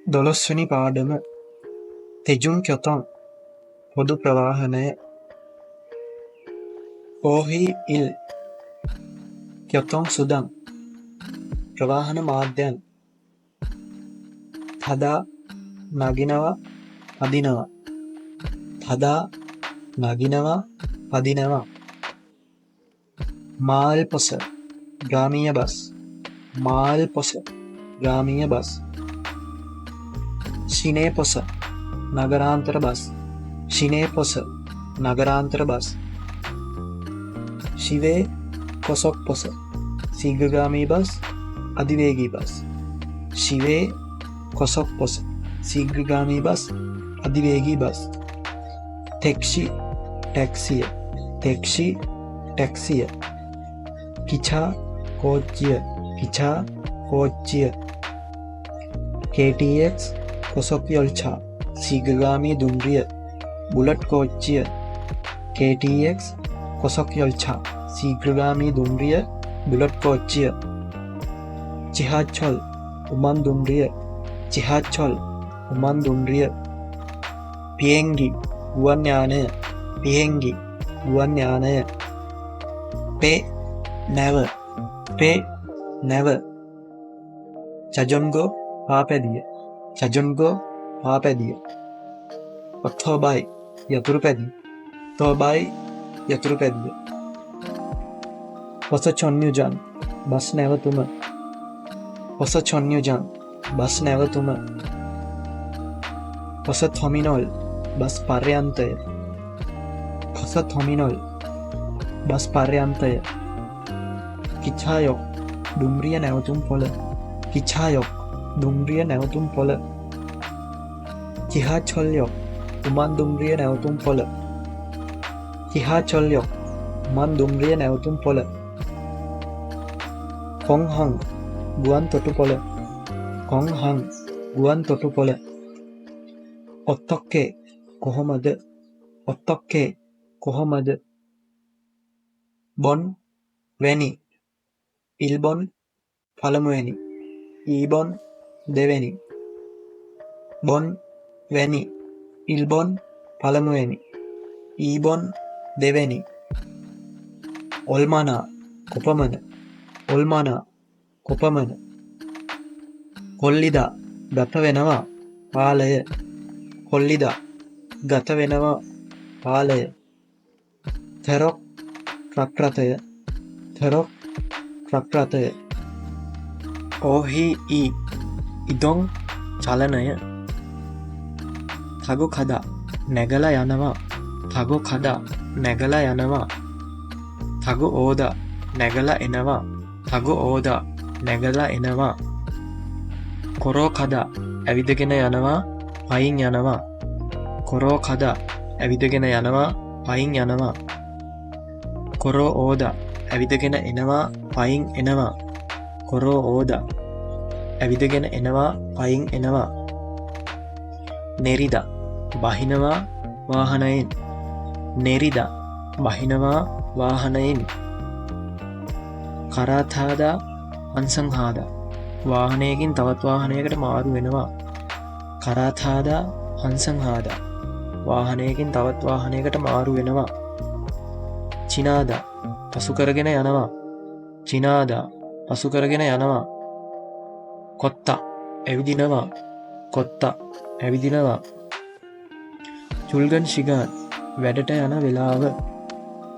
දොළොස්වෙනි පාඩම තෙජුම් ක්‍යොතොන් පොදු ප්‍රවාහනය ඕහි ඉල් ක්‍යොතොන් සුදන් ප්‍රවාහන මාධ්‍යයන් තදා නගිනවා පදිනවා තදා නගිනවා පදිනවා මාල් පොස ග්‍රාමීය බස් මාල් පොස ග්‍රාමීය බස් ශිනේ පොස නගරාන්තර බස් ශිනේ පොස නගරාන්තර බස් ශිවේ කොසොක් පොස සීඝ්‍රගාමී බස් අධිවේගී බස් ශිවේ කොසොක් පොස සීඝ්‍රගාමී බස් අධිවේගී බස් තෙක්ෂි ටැක්සිය තෙක්ෂි ටැක්සිය කිචා කෝච්චිය කිචා කෝච්චිය KTX කොසොක් යොල්චා සීඝ්‍රගාමී දුම්රිය බුලට් කෝච්චිය KTX කොසොක් යොල්චා සීඝ්‍රගාමී දුම්රිය බුලට් කෝච්චිය චිහාච්චොල් උමන් දුම්රිය චිහාච්චොල් උමන් දුම්රිය පියෙන්ගි ගුවන් යානය පියෙන්ගි ගුවන් යානය පේ නැව පේ නැව චජොන්ගෝ පාපැදිය චජොන්ගෝ පාපැදිය ඔක්තෝබයි යතුරු පැදිය තෝබයි යතුරු පැදිය පොස චොන්යුජන් බස් නැවතුම පොස චොන්යුජන් බස් නැවතුම පොස තොමිනොල් බස් පර්යන්තය පොස තොමිනොල් බස් පර්යන්තය කිචායොක් දුම්රිය නැවතුම් පොළ කිචායොක් දුම්රිය නැවතුම් පොළ කිහාචොල්යොක් උමන් දුම්රිය නැවතුම් පොළ කිහාචොල්යොක් උමන් දුම්රිය නැවතුම් පොළ කොංහං ගුවන් තොටුපොළ කොංහං ගුවන් තොටුපොළ ඔත්තොක්කේ කොහොමද ඔත්තොක්කේ කොහොමද බොන් වැනි ඉල්බොන් පළමුවැනි ඊබොන් දෙවැනි බොන් වැනි ඉල්බොන් පළමුවැනි ඊබොන් දෙවැනි ඔල්මනා කොපමණ ඔල්මනා කොපමණ කොල්ලිදා ගත වෙනවා පාලය කොල්ලිදා ගත වෙනවා පාලය තෙරොක් ට්‍රක් රථය තෙරොක් ට්‍රක් රථය ඕහි ඊ ඉදොන් චලනය තගු කදා නැගලා යනවා තගු කදා නැගලා යනවා තගු ඕදා නැගලා එනවා තගු ඕදා නැගලා එනවා කොරෝ කදා ඇවිදගෙන යනවා පයින් යනවා කොරෝ කදා ඇවිදගෙන යනවා පයින් යනවා කොරෝ ඕදා ඇවිදගෙන එනවා පයින් එනවා කොරෝ ඕදා ඇවිදගෙන එනවා පයින් එනවා නෙරිදා බහිනවා වාහනයෙන් නෙරිදා බහිනවා වාහනයෙන් කරාතාදා අන්සංහාදා වාහනයකින් තවත් වාහනයකට මාරු වෙනවා කරාතාදා අන්සංහාදා වාහනයකින් තවත් වාහනයකට මාරු වෙනවා චිනාදා පසු කරගෙන යනවා චිනාදා පසු කරගෙන යනවා කොත්තා ඇවිදිනවා කොත්තා ඇවිදිනවා චුල්ගන් ශිගාන් වැඩට යන වෙලාව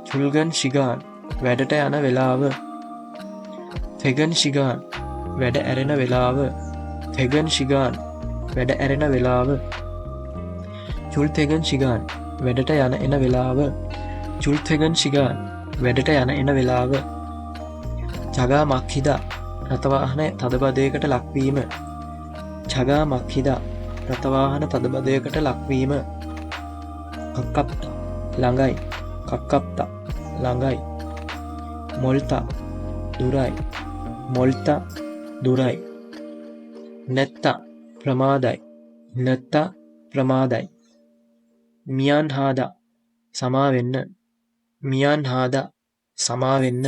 චුල්ගන් ශිගාන් වැඩට යන වෙලාව තෙගන් ශිගාන් වැඩ ඇරෙන වෙලාව තෙගන් ශිගාන් වැඩ ඇරෙන වෙලාව චුල්තෙගන් ශිගාන් වැඩට යන එන වෙලාව චුල්තෙගන් ශිගාන් වැඩට යන එන වෙලාව චගා මක්හිදා රථවාහන තදබදයකට ලක්වීම චගා මක්හිදා රථවාහන තදබදයකට ලක්වීම කක්කප්තා ළඟයි කක්කප්තා ළඟයි මොල්තා දුරයි මොල්තා දුරයි නැත්තා ප්‍රමාදයි නැත්තා ප්‍රමාදයි මියන් හාදා සමාවෙන්න මියන් හාදා සමාවෙන්න